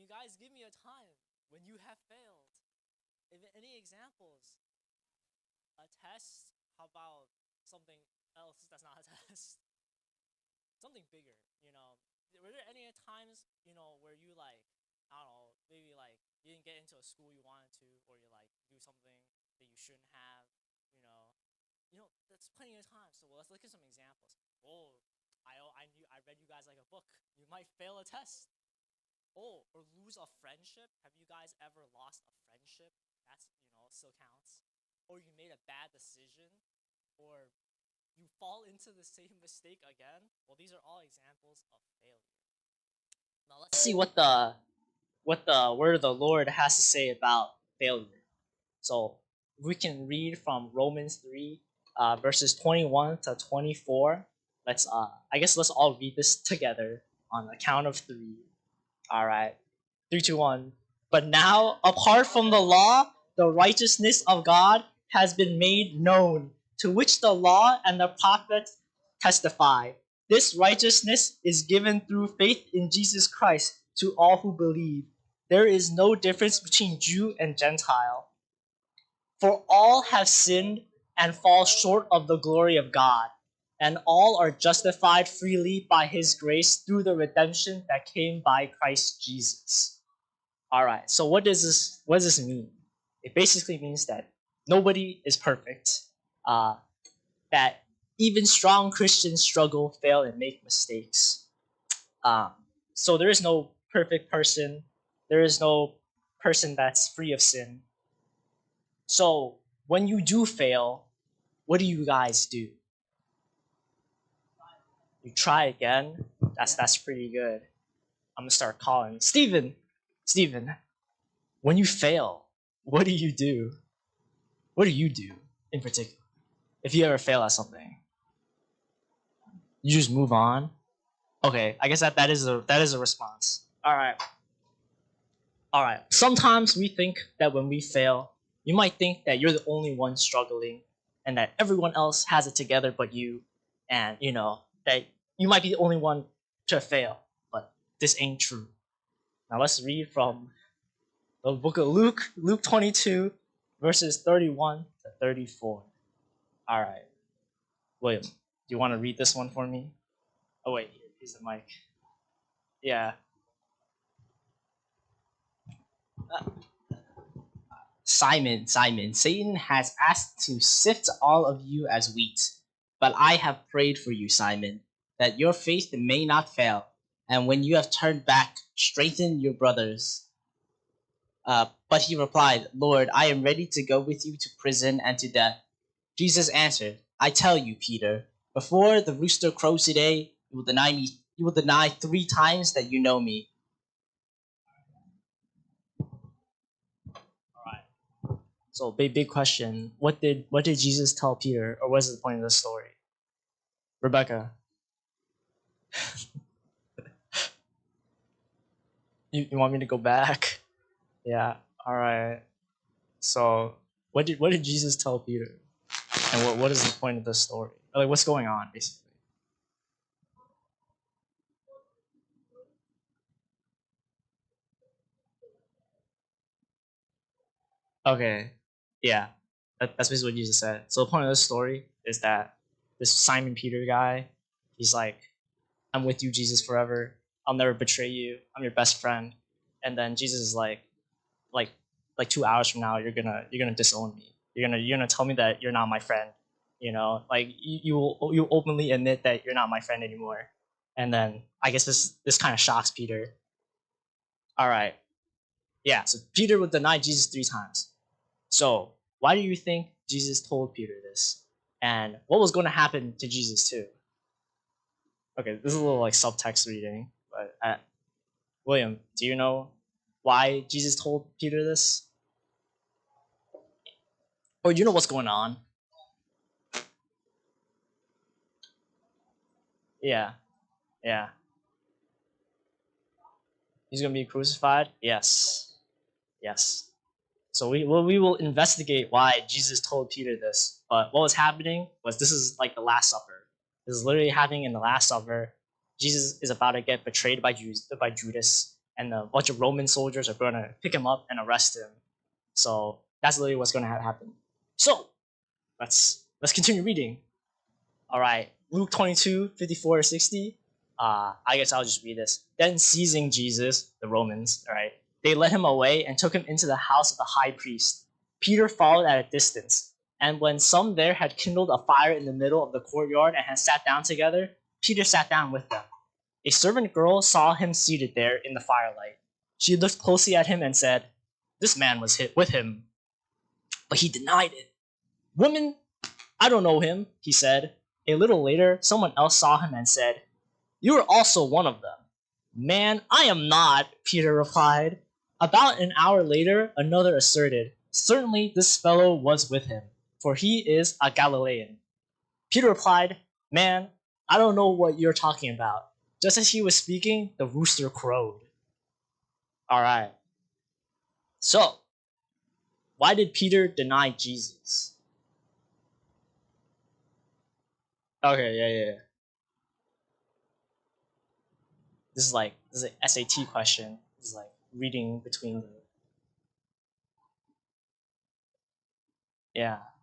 you guys give me a time when you have failed? Any examples? A test? How about something else that's not a test? Something bigger, you know? Were there any times, where you like, I don't know, maybe like you didn't get into a school you wanted to, or you like do something that you shouldn't have, you know? That's plenty of times. So let's look at some examples. Oh, I read you guys like a book. You might fail a test. Oh, or lose a friendship. Have you guys ever lost a friendship? That's, still counts. Or you made a bad decision, or you fall into the same mistake again. Well, these are all examples of failure. Now let's see what the word of the Lord has to say about failure. So we can read from Romans 3, verses 21 to 24. Let's all read this together on the count of three. All right. 3, 2, 1. But now, apart from the law, the righteousness of God has been made known, to which the law and the prophets testify. This righteousness is given through faith in Jesus Christ to all who believe. There is no difference between Jew and Gentile, for all have sinned and fall short of the glory of God, and all are justified freely by his grace through the redemption that came by Christ Jesus. All right, so what does this mean? It basically means that nobody is perfect, that even strong Christians struggle, fail, and make mistakes. Um, so there is no perfect person. There is no person that's free of sin. So when you do fail, what do you guys do? You try again. That's pretty good. I'm gonna start calling Steven. Steven, when you fail, what do you do? What do you do in particular? If you ever fail at something, you just move on. Okay, I guess that is a response. All right. All right. Sometimes we think that when we fail, you might think that you're the only one struggling and that everyone else has it together but you, and that you might be the only one to fail, but this ain't true. Now let's read from the book of Luke 22, verses 31 to 34. All right. William, do you want to read this one for me? Oh wait, here's the mic. Yeah. Simon, Simon, Satan has asked to sift all of you as wheat. But I have prayed for you, Simon, that your faith may not fail. And when you have turned back, strengthen your brothers. But he replied, Lord, I am ready to go with you to prison and to death. Jesus answered, I tell you, Peter, before the rooster crows today, you will deny me. You will deny 3 times that you know me. All right. So big question. What did Jesus tell Peter, or what's the point of the story? Rebecca, you want me to go back? Yeah. All right. So what did Jesus tell Peter, and what is the point of the story? Like, what's going on basically? Okay. Yeah. That's basically what Jesus said. So the point of this story is that this Simon Peter guy, he's like, I'm with you, Jesus, forever. I'll never betray you. I'm your best friend. And then Jesus is like like 2 hours from now, you're gonna disown me. You're gonna tell me that you're not my friend. Like you openly admit that you're not my friend anymore. And then I guess this kind of shocks Peter. All right, yeah. So Peter would deny Jesus 3 times. So why do you think Jesus told Peter this? And what was going to happen to Jesus too? Okay, this is a little like subtext reading, but William, do you know why Jesus told Peter this? Or do you know what's going on? Yeah, yeah. He's going to be crucified? Yes. Yes. So we will investigate why Jesus told Peter this. But what was happening was this is like the Last Supper. This is literally happening in the Last Supper. Jesus is about to get betrayed by Judas. and a bunch of Roman soldiers are going to pick him up and arrest him. So that's literally what's going to happen. So let's continue reading. All right, Luke 22, 54 to 60. I guess I'll just read this. Then seizing Jesus, the Romans, all right, they led him away and took him into the house of the high priest. Peter followed at a distance. And when some there had kindled a fire in the middle of the courtyard and had sat down together, Peter sat down with them. A servant girl saw him seated there in the firelight. She looked closely at him and said, "This man was hit with him." But he denied it. "Woman, I don't know him," he said. A little later, someone else saw him and said, "You are also one of them." "Man, I am not," Peter replied. About an hour later, another asserted, "Certainly this fellow was with him, for he is a Galilean." Peter replied, "Man, I don't know what you're talking about." Just as he was speaking, the rooster crowed. All right. So, why did Peter deny Jesus? Okay, yeah. This is an SAT question. This is like reading between the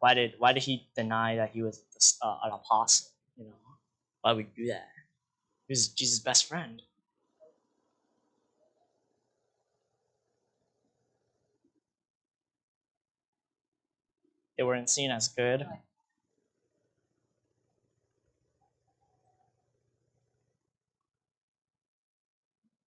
Why did he deny that he was an apostle? You know, why would he do that? He was Jesus' best friend. They weren't seen as good.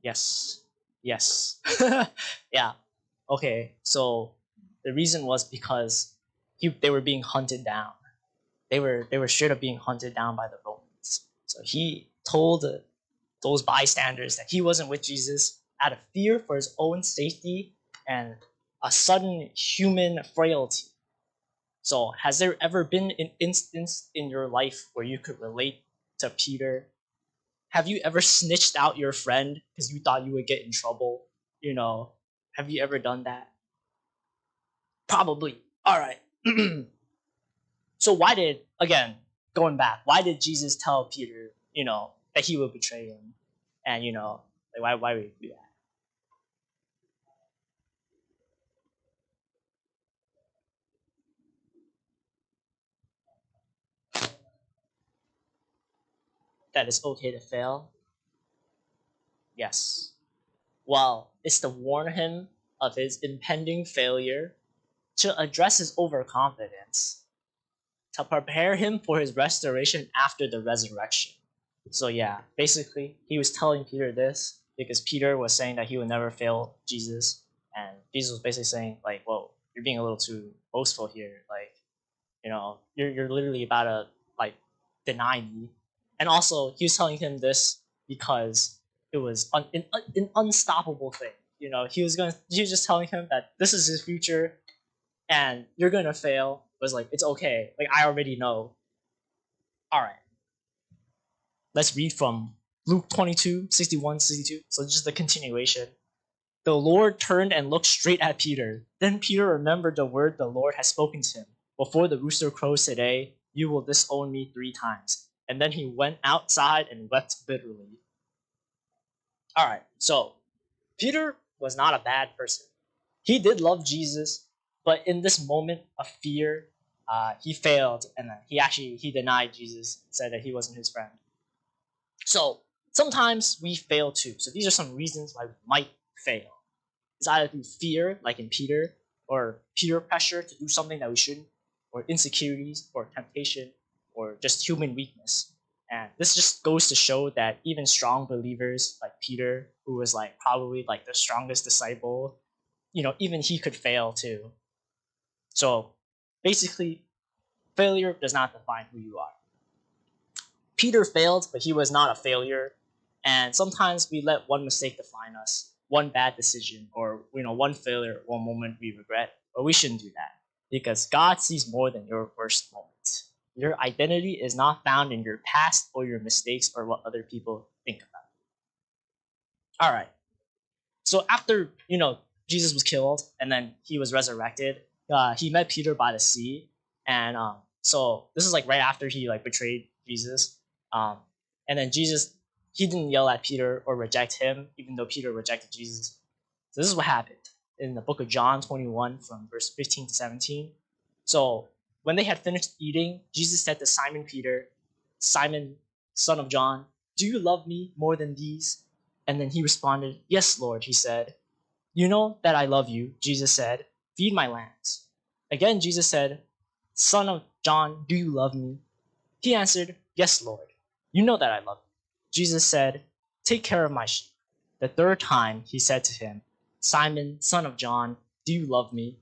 Yes. Yes. Yeah. Okay. So the reason was because they were being hunted down. They were straight up being hunted down by the Romans. So he told those bystanders that he wasn't with Jesus out of fear for his own safety and a sudden human frailty. So, has there ever been an instance in your life where you could relate to Peter? Have you ever snitched out your friend because you thought you would get in trouble? You know, have you ever done that? Probably. All right. So again, going back, why did Jesus tell Peter, that he would betray him? And, why would he do that? That it's okay to fail? Yes. Well, it's to warn him of his impending failure, to address his overconfidence, to prepare him for his restoration after the resurrection. So, yeah, basically, he was telling Peter this because Peter was saying that he would never fail Jesus. And Jesus was basically saying, like, "Whoa, you're being a little too boastful here. Like, you're literally about to, like, deny me." And also, he was telling him this because it was an unstoppable thing. He was just telling him that this is his future and you're gonna fail. It was like, it's okay. Like, I already know. All right. Let's read from Luke 22, 61, 62. So just the continuation. The Lord turned and looked straight at Peter. Then Peter remembered the word the Lord had spoken to him. "Before the rooster crows today, you will disown me 3 times." And then he went outside and wept bitterly. All right. So Peter was not a bad person. He did love Jesus, but in this moment of fear, he failed, and he denied Jesus, said that he wasn't his friend. So sometimes we fail too. So these are some reasons why we might fail. It's either through fear, like in Peter, or peer pressure to do something that we shouldn't, or insecurities, or temptation, or just human weakness. And this just goes to show that even strong believers like Peter, who was like probably like the strongest disciple, even he could fail too. So basically, failure does not define who you are. Peter failed, but he was not a failure. And sometimes we let one mistake define us, one bad decision, or one failure, one moment we regret. But we shouldn't do that because God sees more than your worst moments. Your identity is not found in your past or your mistakes or what other people think about. All right. So after Jesus was killed and then he was resurrected, he met Peter by the sea, and so this is like right after he like betrayed Jesus, and then Jesus he didn't yell at Peter or reject him, even though Peter rejected Jesus. So this is what happened in the book of John 21 from verse 15 to 17. So when they had finished eating, Jesus said to Simon Peter, Simon, son of John, do you love me more than these? And then he responded, yes, Lord, he said. You know that I love you, Jesus said. Feed my lambs. Again, Jesus said, son of John, do you love me? He answered, yes, Lord. You know that I love you. Jesus said, take care of my sheep. The third time he said to him, Simon, son of John, do you love me?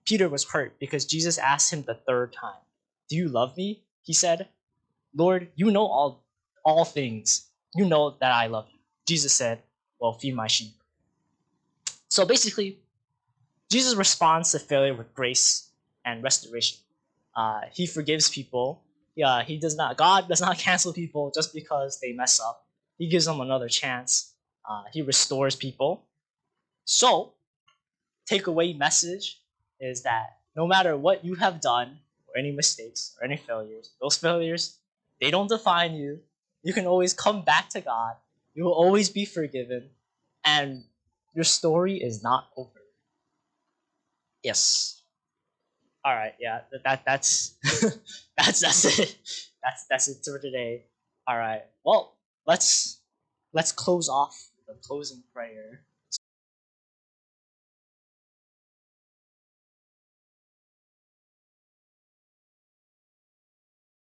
Peter was hurt because Jesus asked him the third time, do you love me? He said, Lord, you know all things. You know that I love you. Jesus said, well, feed my sheep. So basically, Jesus responds to failure with grace and restoration. He forgives people. He does not. God does not cancel people just because they mess up. He gives them another chance. He restores people. So, takeaway message is that no matter what you have done, or any mistakes or any failures, those failures, they don't define you. You can always come back to God. You will always be forgiven, and your story is not over. Yes. All right. Yeah. That's that's it. That's it for today. All right. Well, let's close off the closing prayer.